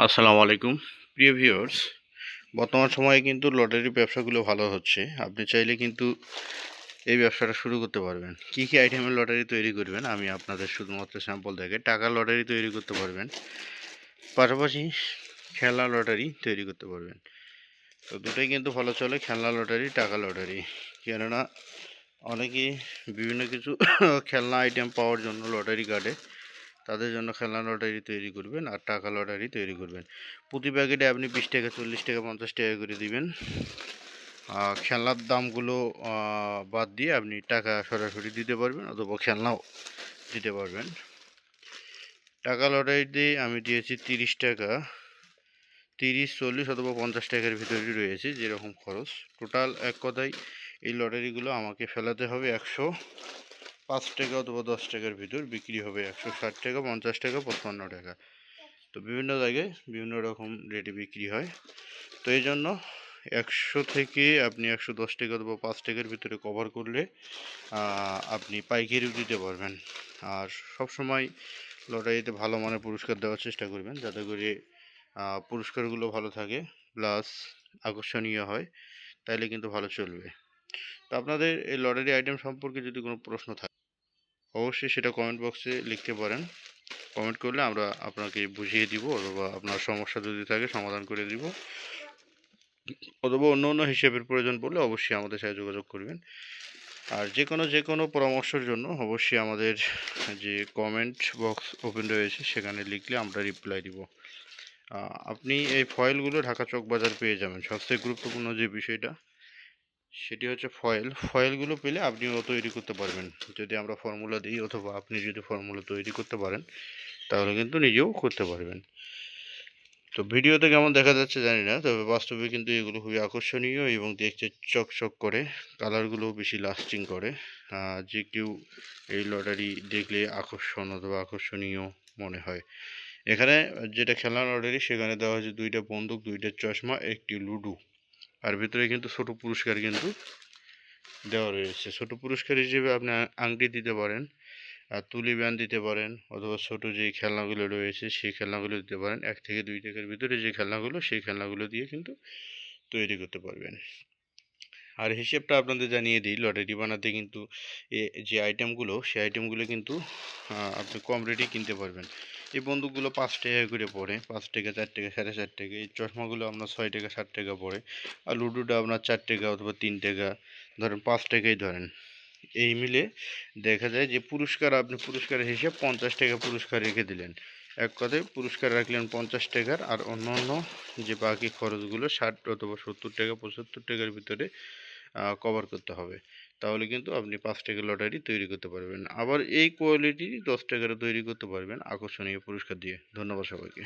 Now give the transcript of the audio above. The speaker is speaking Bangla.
আসসালামু আলাইকুম প্রিয় ভিউয়ার্স। বর্তমান সময়ে কিন্তু লটারি ব্যবসাগুলো ভালো হচ্ছে। আপনি চাইলে কিন্তু এই ব্যবসাটা শুরু করতে পারবেন। কী কী আইটেমের লটারি তৈরি করবেন আমি আপনাদের শুধুমাত্র স্যাম্পল দেখে টাকার লটারি তৈরি করতে পারবেন, পাশাপাশি খেলনা লটারি তৈরি করতে পারবেন। তো দুটোই কিন্তু ভালো চলে, খেলনা লটারি, টাকা লটারি। কেননা অনেকেই বিভিন্ন কিছু খেলনা আইটেম পাওয়ার জন্য লটারি কাটে, তাদের জন্য খেলনা লটারি তৈরি করবেন আর টাকা লটারি তৈরি করবেন। প্রতি প্যাকেটে আপনি 20 টাকা, 40 টাকা, 50 টাকা করে দিবেন। খেলনার দামগুলো বাদ দিয়ে আপনি টাকা সরাসরি দিতে পারবেন অথবা খেলনাও দিতে পারবেন। টাকা লটারিতে আমি দিয়েছি 30 টাকা, 30, 40 অথবা 50 টাকার ভিতরেই রয়েছে যেরকম খরচ। টোটাল এক কথায় এই লটারিগুলো আমাকে ফেলাতে হবে 105 টাকা অথবা 10 টাকার ভিতর, বিক্রি হবে 160 টাকা, 50 টাকা, 55 টাকা। তো বিভিন্ন জায়গায় বিভিন্ন রকম রেটে বিক্রি হয়। তো এই জন্য 100 থেকে আপনি 110 টাকা অথবা 5 টাকার ভিতরে কভার করলে আপনি পাইকারিও দিতে পারবেন। আর সবসময় লটারিতে ভালো মানের পুরস্কার দেওয়ার চেষ্টা করবেন, যাতে করে পুরস্কারগুলো ভালো থাকে প্লাস আকর্ষণীয় হয়, তাইলে কিন্তু ভালো চলবে। তো আপনাদের এই লটারি আইটেম সম্পর্কে যদি কোনো প্রশ্ন থাকে অবশ্যই সেটা কমেন্ট বক্সে লিখতে পারেন। কমেন্ট করলে আমরা আপনাকে বুঝিয়ে দিব অথবা আপনার সমস্যা যদি থাকে সমাধান করে দিব, অথবা অন্য হিসেবের প্রয়োজন পড়লে অবশ্যই আমাদের সাথে যোগাযোগ করবেন। আর যে কোনো পরামর্শের জন্য অবশ্যই আমাদের যে কমেন্ট বক্স ওপেন রয়েছে সেখানে লিখলে আমরা রিপ্লাই দিব। আপনি এই ফয়েলগুলো ঢাকা চক বাজার পেয়ে যাবেন। সবথেকে গুরুত্বপূর্ণ যে বিষয়টা সেটি হচ্ছে ফয়েলগুলো পেলে আপনিও তৈরি করতে পারবেন যদি আমরা ফর্মুলা দিই, অথবা আপনি যদি ফর্মুলা তৈরি করতে পারেন তাহলে কিন্তু নিজেও করতে পারবেন। তো ভিডিওতে কেমন দেখা যাচ্ছে জানি না, তবে বাস্তবে কিন্তু এগুলো খুবই আকর্ষণীয় এবং দেখতে চকচক করে, কালারগুলো বেশি লাস্টিং করে। যে কেউ এই লটারি দেখলে আকর্ষণ অথবা আকর্ষণীয় মনে হয়। এখানে যেটা খেলনা লটারি সেখানে দেওয়া হয়েছে 2টা বন্দুক, 2টা চশমা, একটি লুডো, আর ভিতরে কিন্তু ছোট পুরস্কার কিন্তু দেওয়া রয়েছে। ছোট পুরস্কার হিসেবে আপনি আংটি দিতে পারেন, তুলি ব্যান্ড দিতে পারেন, অথবা ছোটো যেই খেলনাগুলো রয়েছে সেই খেলনাগুলো দিতে পারেন। 1 থেকে 2 টাকার ভিতরে যে খেলনাগুলো সেই খেলনাগুলো দিয়ে কিন্তু তৈরি করতে পারবেন। আর হিসেবটা আপনাদের জানিয়ে দিই, লটারি বানাতে কিন্তু যে আইটেমগুলো সেই আইটেমগুলো কিন্তু আপনি কম রেটেই কিনতে পারবেন। এই বন্দুকগুলো 5 টাকা করে পড়ে, 5 টাকা, 4 টাকা, 4.5 টাকা। এই চশমাগুলো আপনার 6 টাকা, 7 টাকা পড়ে। আর লুডোটা আপনার 4 টাকা অথবা 3 টাকা, ধরেন 5 টাকাই ধরেন। এই মিলে দেখা যায় যে আপনি পুরস্কারের হিসেব 50 টাকা পুরস্কার রেখে দিলেন। এক কথায় পুরস্কার রাখলেন 50 টাকার, আর অন্য যে বাকি খরচগুলো 60 অথবা 70 টাকা, 75 টাকার ভিতরে কভার করতে হবে। তাহলে কিন্তু আপনি 5 টাকার লটারি তৈরি করতে পারবেন। আবার এই কোয়ালিটি 10 টাকারও তৈরি করতে পারবেন আকর্ষণীয় পুরস্কার দিয়ে। ধন্যবাদ সবাইকে।